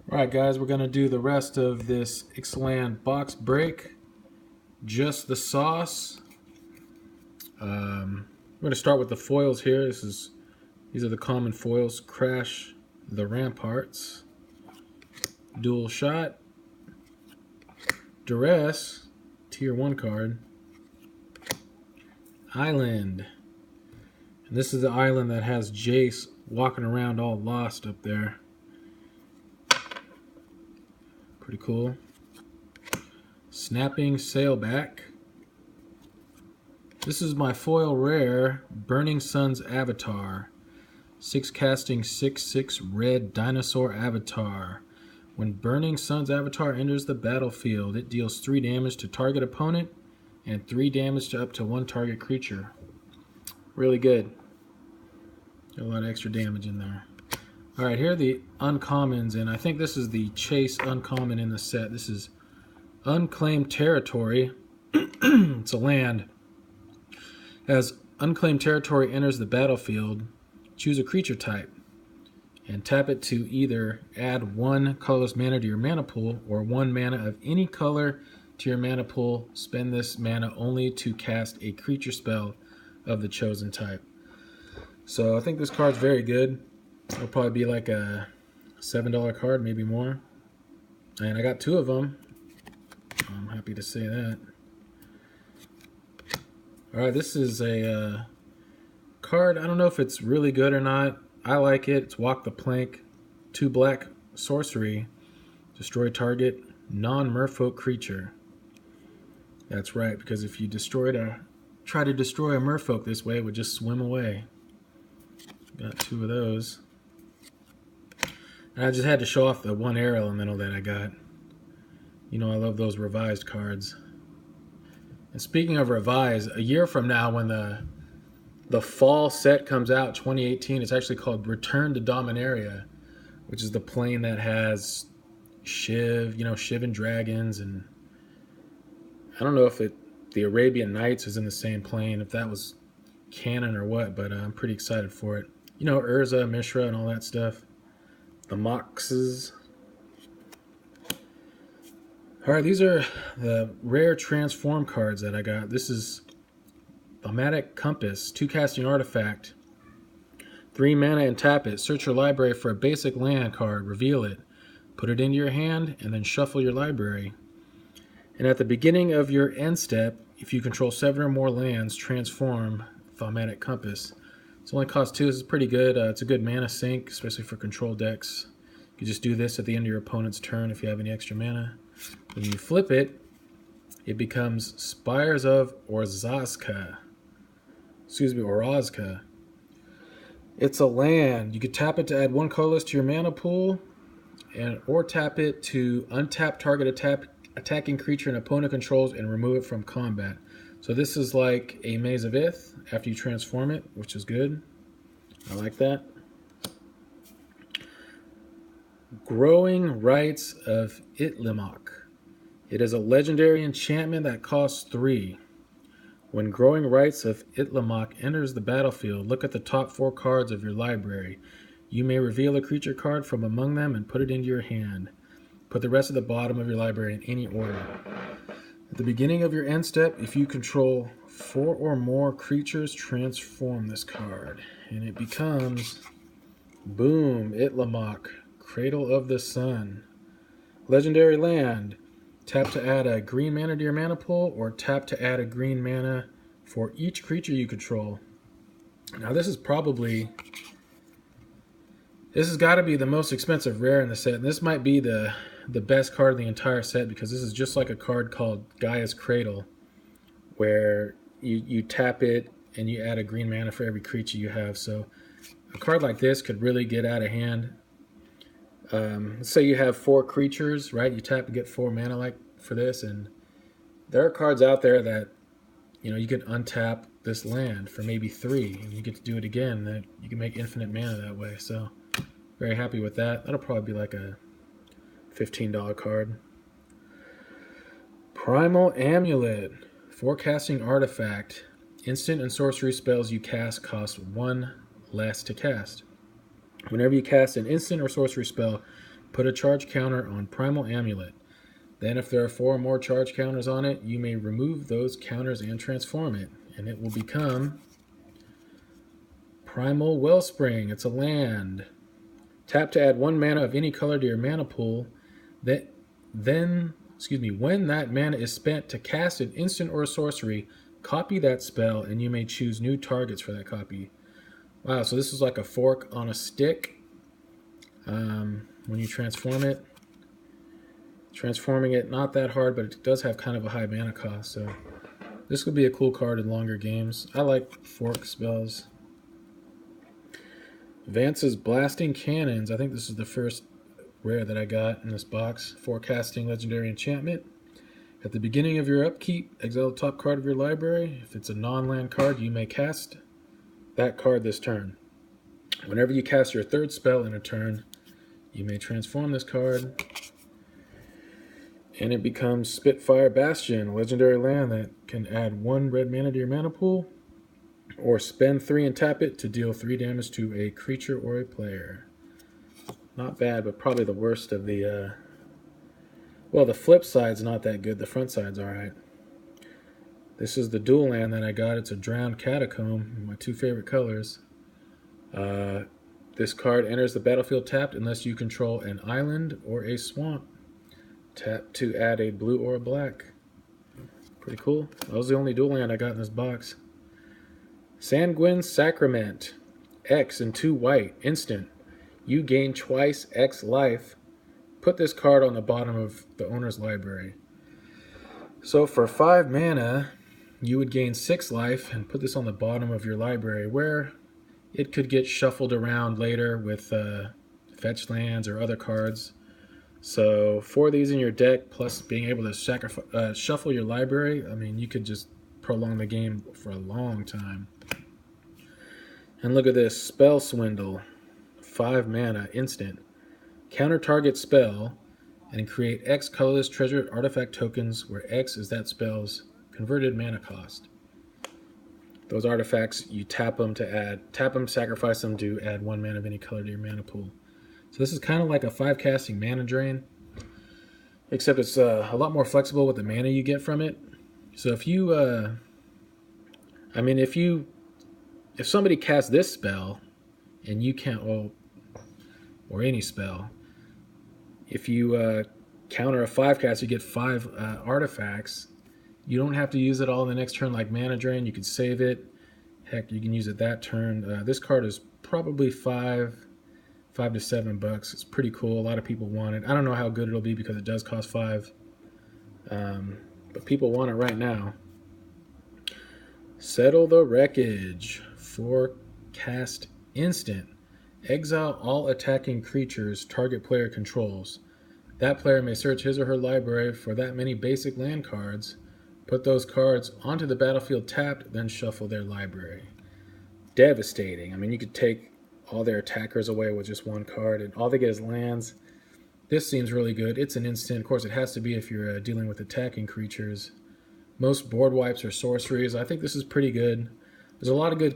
Alright guys, we're going to do the rest of this Ixalan box break. Just the sauce. I'm going to start with the foils here. These are the common foils. Crash the Ramparts. Dual Shot. Duress. Tier 1 card. Island. And this is the island that has Jace walking around all lost up there. Pretty cool. Snapping Sailback. This is my foil rare, Burning Sun's Avatar. 6 casting, 6/6 red dinosaur avatar. When Burning Sun's Avatar enters the battlefield, it deals 3 damage to target opponent and 3 damage to up to 1 target creature. Really good. Got a lot of extra damage in there. Alright, here are the uncommons, and I think this is the chase uncommon in the set. This is Unclaimed Territory. It's a land. As Unclaimed Territory enters the battlefield, choose a creature type and tap it to either add 1 colorless mana to your mana pool or 1 mana of any color to your mana pool. Spend this mana only to cast a creature spell of the chosen type. So I think this card's very good. It'll probably be like a $7 card, maybe more. And I got 2 of them. I'm happy to say that. Alright, this is a card. I don't know if it's really good or not. I like it. It's Walk the Plank. 2 black sorcery. Destroy target non-merfolk creature. That's right, because if you try to destroy a merfolk this way, it would just swim away. Got 2 of those. And I just had to show off the 1 air elemental that I got. You know I love those revised cards. And speaking of revised, a year from now when the fall set comes out, 2018, it's actually called Return to Dominaria, which is the plane that has Shiv, Shiv and dragons, and I don't know if the Arabian Nights is in the same plane, if that was canon or what, but I'm pretty excited for it. Urza, Mishra, and all that stuff. The Moxes. Alright, these are the rare transform cards that I got. This is Thaumatic Compass, 2 casting artifact. 3 mana and tap it. Search your library for a basic land card. Reveal it. Put it into your hand and then shuffle your library. And at the beginning of your end step, if you control 7 or more lands, transform Thaumatic Compass. It only costs 2. This is pretty good. It's a good mana sink, especially for control decks. You can just do this at the end of your opponent's turn if you have any extra mana. When you flip it, it becomes Spires of Orzhasca. Orazca. It's a land. You could tap it to add 1 colorless to your mana pool, or tap it to untap target attacking creature an opponent controls and remove it from combat. So this is like a Maze of Ith after you transform it, which is good. I like that. Growing Rites of Itlimoc. It is a legendary enchantment that costs 3. When Growing Rites of Itlimoc enters the battlefield, look at the top 4 cards of your library. You may reveal a creature card from among them and put it into your hand. Put the rest at the bottom of your library in any order. At the beginning of your end step, if you control 4 or more creatures, transform this card. And it becomes, boom, Itlimoc, Cradle of the Sun. Legendary land. Tap to add a green mana to your mana pool, or tap to add a green mana for each creature you control. Now this has got to be the most expensive rare in the set. And this might be the best card in the entire set, because this is just like a card called Gaia's Cradle, where you tap it and you add a green mana for every creature you have. So a card like this could really get out of hand. Let's say you have 4 creatures, right? You tap to get 4 mana like for this, and there are cards out there that you can untap this land for maybe 3, and you get to do it again. That you can make infinite mana that way. So very happy with that. That'll probably be like a $15 card. Primal Amulet, 4 casting artifact. Instant and sorcery spells you cast cost 1 less to cast. Whenever you cast an instant or sorcery spell, Put a charge counter on Primal Amulet. Then if there are 4 or more charge counters on it, you may remove those counters and transform it. And it will become Primal Wellspring. It's a land. Tap to add 1 mana of any color to your mana pool. When that mana is spent to cast an instant or a sorcery, copy that spell and you may choose new targets for that copy. Wow, so this is like a fork on a stick. When you transform it. Transforming it, not that hard, but it does have kind of a high mana cost, so this could be a cool card in longer games. I like fork spells. Vance's Blasting Cannons. I think this is the first rare that I got in this box. Forecasting legendary enchantment. At the beginning of your upkeep, exile the top card of your library. If it's a non-land card, you may cast that card this turn. Whenever you cast your 3rd spell in a turn, you may transform this card. And it becomes Spitfire Bastion, a legendary land that can add 1 red mana to your mana pool. Or spend 3 and tap it to deal 3 damage to a creature or a player. Not bad, but probably the worst of the... well, the flip side's not that good. The front side's alright. This is the dual land that I got. It's a Drowned Catacomb, my 2 favorite colors. This card enters the battlefield tapped unless you control an island or a swamp. Tap to add a blue or a black. Pretty cool. That was the only dual land I got in this box. Sanguine Sacrament. X and 2 white. Instant. You gain twice X life. Put this card on the bottom of the owner's library. So for 5 mana, you would gain 6 life and put this on the bottom of your library, where it could get shuffled around later with fetch lands or other cards. So 4 of these in your deck, plus being able to shuffle your library, I mean, you could just prolong the game for a long time. And look at this, Spell Swindle. 5 mana, instant. Counter target spell and create X colorless treasured artifact tokens where X is that spell's converted mana cost. Those artifacts, you tap them, sacrifice them to add 1 mana of any color to your mana pool. So this is kind of like a 5 casting mana drain, except it's a lot more flexible with the mana you get from it. So if you, if somebody casts this spell and you can't, or any spell, if you counter a 5 cast, you get 5 artifacts. You don't have to use it all in the next turn like mana drain. You can save it. Heck, you can use it that turn. This card is probably $5 to $7. It's pretty cool. A lot of people want it. I don't know how good it'll be because it does cost 5. But people want it right now. Settle the Wreckage. 4 cast instant. Exile all attacking creatures target player controls. That player may search his or her library for that many basic land cards, put those cards onto the battlefield tapped, then shuffle their library. Devastating. I mean, you could take all their attackers away with just 1 card, and all they get is lands. This seems really good. It's an instant. Of course, it has to be if you're dealing with attacking creatures. Most board wipes are sorceries. I think this is pretty good. There's a lot of good